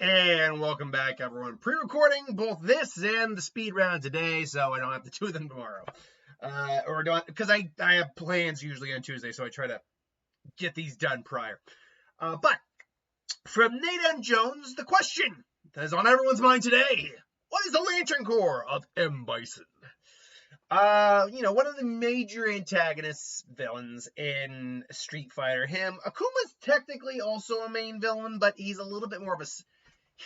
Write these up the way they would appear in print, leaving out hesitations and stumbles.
And welcome back, everyone. Pre-recording both this and the speed round today, so I don't have to do them tomorrow. Because I have plans usually on Tuesday, so I try to get these done prior. But from Nate M. Jones, the question that is on everyone's mind today: what is the Lantern Corps of M. Bison? One of the major antagonists villains in Street Fighter. Akuma's technically also a main villain, but he's a little bit more of a.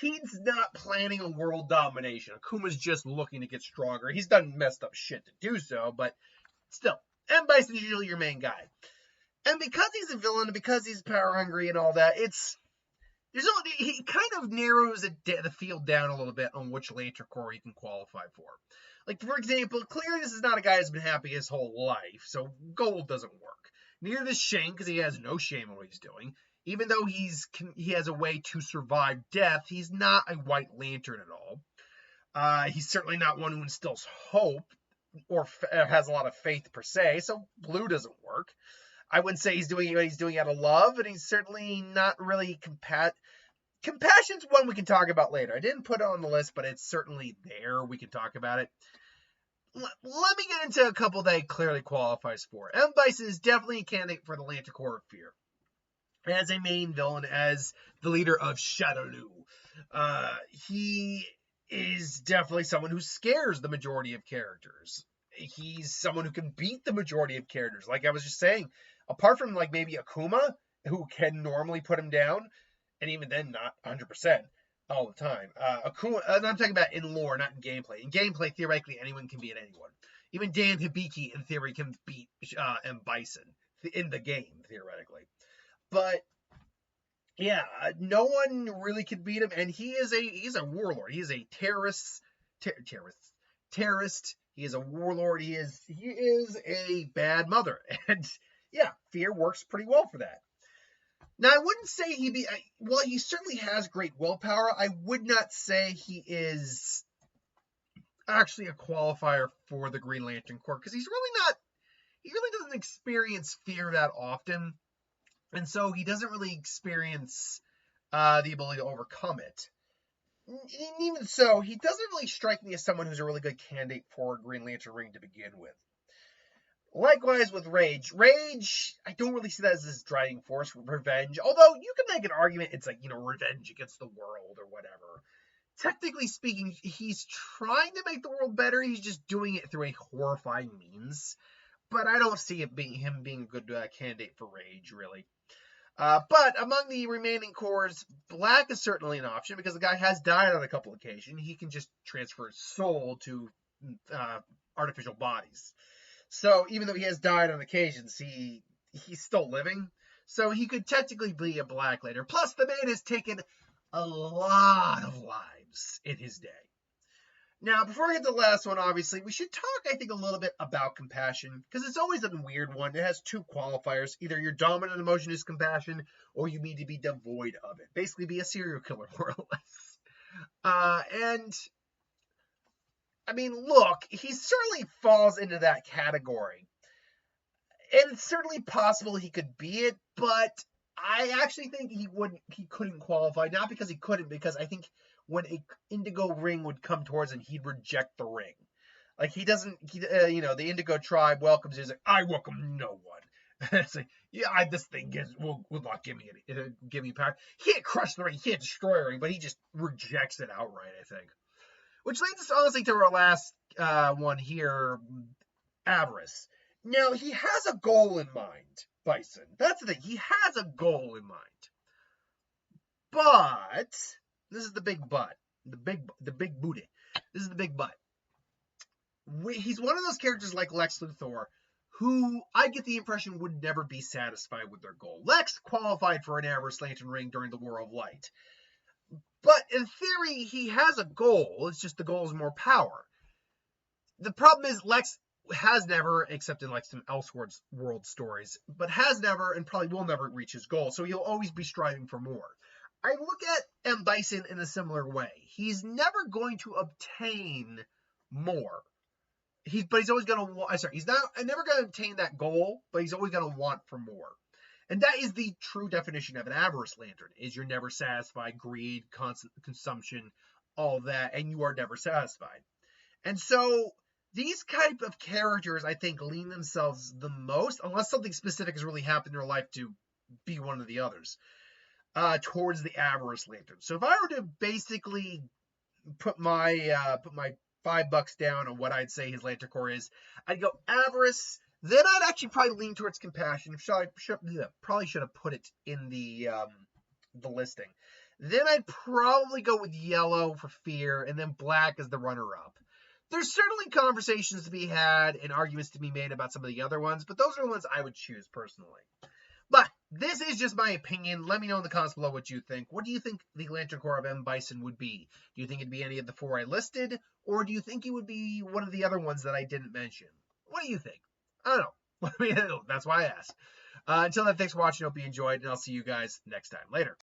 He's not planning a world domination. Akuma's just looking to get stronger. He's done messed up shit to do so, but still, M. Bison's usually your main guy. And because he's a villain, because he's power hungry and all that, he kind of narrows the field down a little bit on which Lantern Corps you can qualify for. Like, for example, clearly this is not a guy who's been happy his whole life, so gold doesn't work. Neither does Shane, because he has no shame in what he's doing. Even though he has a way to survive death, he's not a White Lantern at all. He's certainly not one who instills hope or has a lot of faith per se, so blue doesn't work. I wouldn't say he's doing what he's doing out of love, and he's certainly not really Compassion's one we can talk about later. I didn't put it on the list, but it's certainly there. We can talk about it. Let me get into a couple that he clearly qualifies for. M. Bison is definitely a candidate for the Lantern Corps of Fear. As a main villain, as the leader of Shadowloo. He is definitely someone who scares the majority of characters. He's someone who can beat the majority of characters. Like I was just saying, apart from like maybe Akuma, who can normally put him down, and even then not 100% all the time. Akuma, I'm talking about in lore, not in gameplay. In gameplay, theoretically, anyone can beat anyone. Even Dan Hibiki, in theory, can beat M. Bison in the game, theoretically. But yeah, no one really can beat him, and he's a warlord. He is a terrorist. He is a warlord. He is a bad mother, and yeah, fear works pretty well for that. Now, I wouldn't say he certainly has great willpower. I would not say he is actually a qualifier for the Green Lantern Corps, because he really doesn't experience fear that often. And so he doesn't really experience the ability to overcome it. And even so, he doesn't really strike me as someone who's a really good candidate for a Green Lantern ring to begin with. Likewise with Rage. Rage, I don't really see that as his driving force. Revenge, although you can make an argument it's like, revenge against the world or whatever. Technically speaking, he's trying to make the world better. He's just doing it through a horrifying means. But I don't see him being a good candidate for Rage, really. But among the remaining cores, Black is certainly an option because the guy has died on a couple occasions. He can just transfer his soul to artificial bodies. So even though he has died on occasions, he's still living. So he could technically be a Black later. Plus, the man has taken a lot of lives in his day. Now, before I get to the last one, obviously, we should talk, I think, a little bit about compassion, because it's always a weird one. It has two qualifiers. Either your dominant emotion is compassion, or you need to be devoid of it. Basically, be a serial killer, more or less. Look, he certainly falls into that category. And it's certainly possible he could be it, but I actually think he couldn't qualify. Not because he couldn't, because I think when an indigo ring would come towards him, he'd reject the ring. Like, the indigo tribe welcomes him. He's like, I welcome no one. It's like, yeah, this thing will not give me power. He can't crush the ring, he can't destroy the ring, but he just rejects it outright, I think. Which leads us, honestly, to our last one here, Avarice. Now, he has a goal in mind, Bison. That's the thing. He has a goal in mind. But this is the big but. The big booty. This is the big but. He's one of those characters like Lex Luthor who I get the impression would never be satisfied with their goal. Lex qualified for an Avarice Lantern ring during the War of Light. But in theory, he has a goal. It's just the goal is more power. The problem is Lex has never, except in like some Elseworld stories, but has never and probably will never reach his goal. So he'll always be striving for more. I look at M. Bison in a similar way. He's never going to obtain more. He's always going to want. He's never going to obtain that goal, but he's always going to want for more. And that is the true definition of an avarice lantern, is you're never satisfied, greed, constant consumption, all that, and you are never satisfied. And so these type of characters, I think, lean themselves the most, unless something specific has really happened in their life to be one of the others, towards the avarice lantern. So if I were to basically put my $5 down on what I'd say his lantern core is, I'd go avarice. Then I'd actually probably lean towards compassion. Probably should have put it in the listing. Then I'd probably go with yellow for fear, and then black as the runner-up. There's certainly conversations to be had and arguments to be made about some of the other ones, but those are the ones I would choose personally. But this is just my opinion. Let me know in the comments below what you think. What do you think the Lantern Corps of M. Bison would be? Do you think it'd be any of the 4 I listed? Or do you think it would be one of the other ones that I didn't mention? What do you think? I don't know. Let me know. That's why I asked. Until then, thanks for watching. Hope you enjoyed, and I'll see you guys next time. Later.